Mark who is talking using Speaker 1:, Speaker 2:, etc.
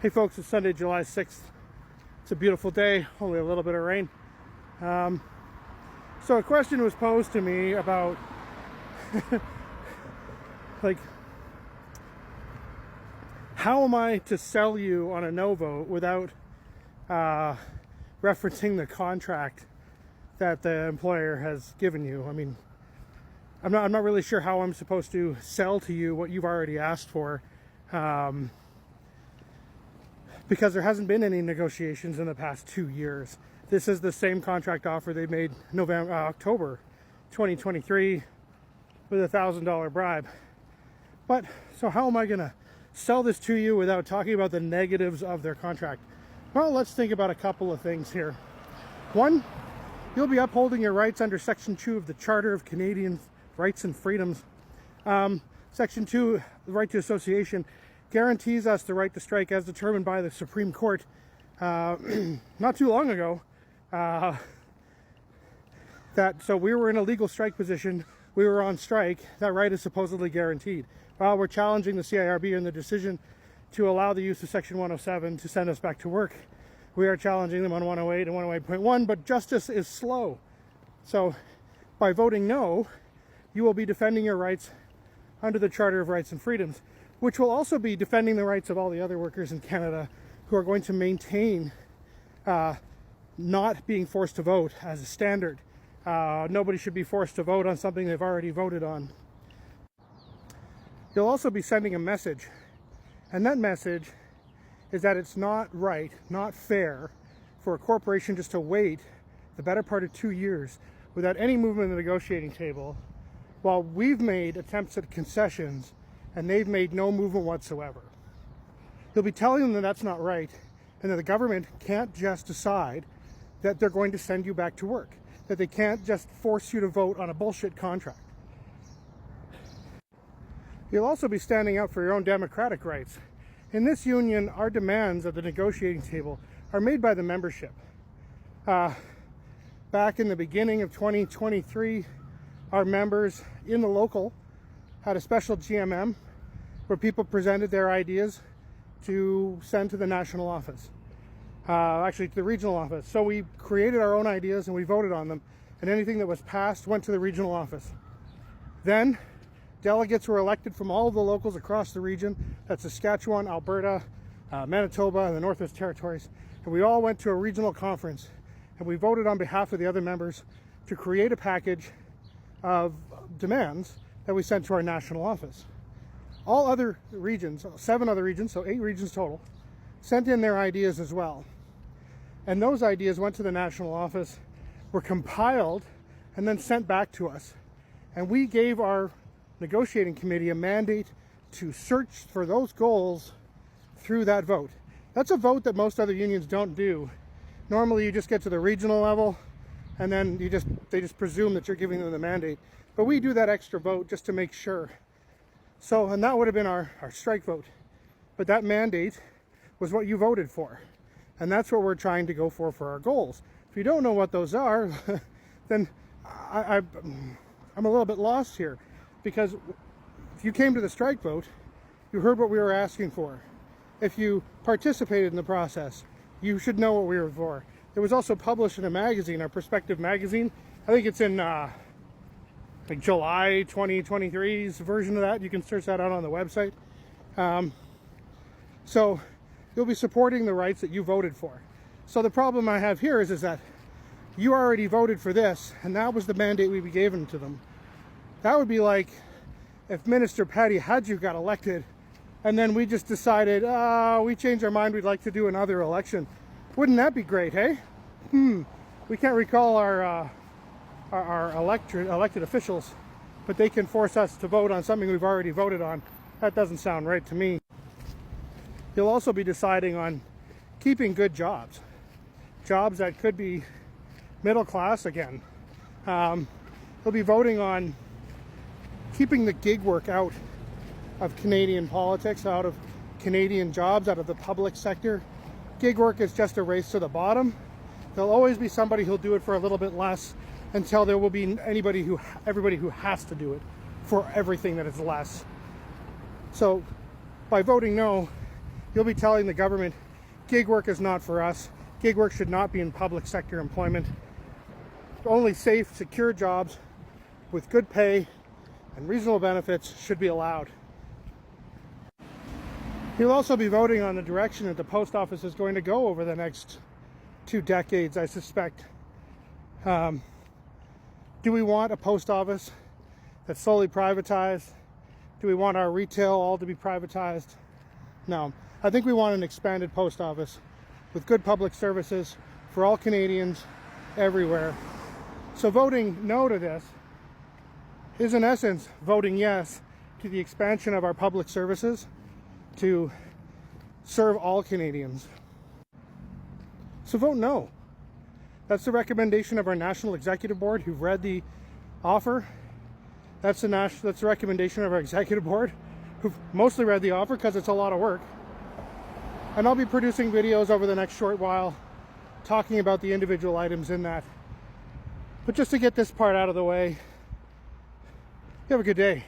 Speaker 1: Hey folks, it's Sunday, July 6th. It's a beautiful day, only a little bit of rain. So a question was posed to me about like, how am I to sell you on a no vote without referencing the contract that the employer has given you? I mean, I'm not really sure how I'm supposed to sell to you what you've already asked for, because there hasn't been any negotiations in the past 2 years. This is the same contract offer they made October 2023 with a $1,000 bribe. But so how am I gonna sell this to you without talking about the negatives of their contract? Well, let's think about a couple of things here. One, you'll be upholding your rights under Section 2 of the Charter of Canadian Rights and Freedoms. Section 2, the right to association, guarantees us the right to strike as determined by the Supreme Court not too long ago. So we were in a legal strike position, we were on strike, that right is supposedly guaranteed. While we're challenging the CIRB and the decision to allow the use of Section 107 to send us back to work, we are challenging them on 108 and 108.1, but justice is slow. So by voting no, you will be defending your rights under the Charter of Rights and Freedoms, which will also be defending the rights of all the other workers in Canada who are going to maintain not being forced to vote as a standard. Nobody should be forced to vote on something they've already voted on. You'll also be sending a message, and that message is that it's not right, not fair, for a corporation just to wait the better part of 2 years without any movement at the negotiating table, while we've made attempts at concessions and they've made no movement whatsoever. You'll be telling them that that's not right, and that the government can't just decide that they're going to send you back to work, that they can't just force you to vote on a bullshit contract. You'll also be standing up for your own democratic rights. In this union, our demands at the negotiating table are made by the membership. Back in the beginning of 2023, our members in the local had a special GMM where people presented their ideas to send to the national office, actually to the regional office. So we created our own ideas and we voted on them, and anything that was passed went to the regional office. Then delegates were elected from all of the locals across the region. That's Saskatchewan, Alberta, Manitoba, and the Northwest Territories. And we all went to a regional conference and we voted on behalf of the other members to create a package of demands that we sent to our national office. All other regions, 7 other regions, so 8 regions total, sent in their ideas as well. And those ideas went to the national office, were compiled, and then sent back to us. And we gave our negotiating committee a mandate to search for those goals through that vote. That's a vote that most other unions don't do. Normally you just get to the regional level and then they just presume that you're giving them the mandate. But we do that extra vote just to make sure. So, and that would have been our strike vote. But that mandate was what you voted for. And that's what we're trying to go for our goals. If you don't know what those are, then I'm a little bit lost here. Because if you came to the strike vote, you heard what we were asking for. If you participated in the process, you should know what we were for. It was also published in a magazine, our Perspective magazine. I think it's in like July 2023's version of that. You can search that out on the website. So you'll be supporting the rights that you voted for. So the problem I have here is that you already voted for this, and that was the mandate we be given to them. That would be like if Minister Patty Hadju got elected and then we just decided, we changed our mind, we'd like to do another election. Wouldn't that be great, hey? We can't recall our elected officials, but they can force us to vote on something we've already voted on. That doesn't sound right to me. You'll also be deciding on keeping good jobs that could be middle class again. You'll be voting on keeping the gig work out of Canadian politics, out of Canadian jobs, out of the public sector. Gig work is just a race to the bottom. There'll always be somebody who'll do it for a little bit less until there will be everybody who has to do it for everything that is less. So by voting no, you'll be telling the government gig work is not for us. Gig work should not be in public sector employment. Only safe, secure jobs with good pay and reasonable benefits should be allowed. You'll also be voting on the direction that the post office is going to go over the next 2 decades, I suspect. Do we want a post office that's solely privatized? Do we want our retail all to be privatized? No. I think we want an expanded post office with good public services for all Canadians everywhere. So voting no to this is in essence voting yes to the expansion of our public services to serve all Canadians. So vote no. That's the recommendation of our National Executive Board, who've read the offer. That's the recommendation of our Executive Board, who've mostly read the offer because it's a lot of work. And I'll be producing videos over the next short while talking about the individual items in that. But just to get this part out of the way, you have a good day.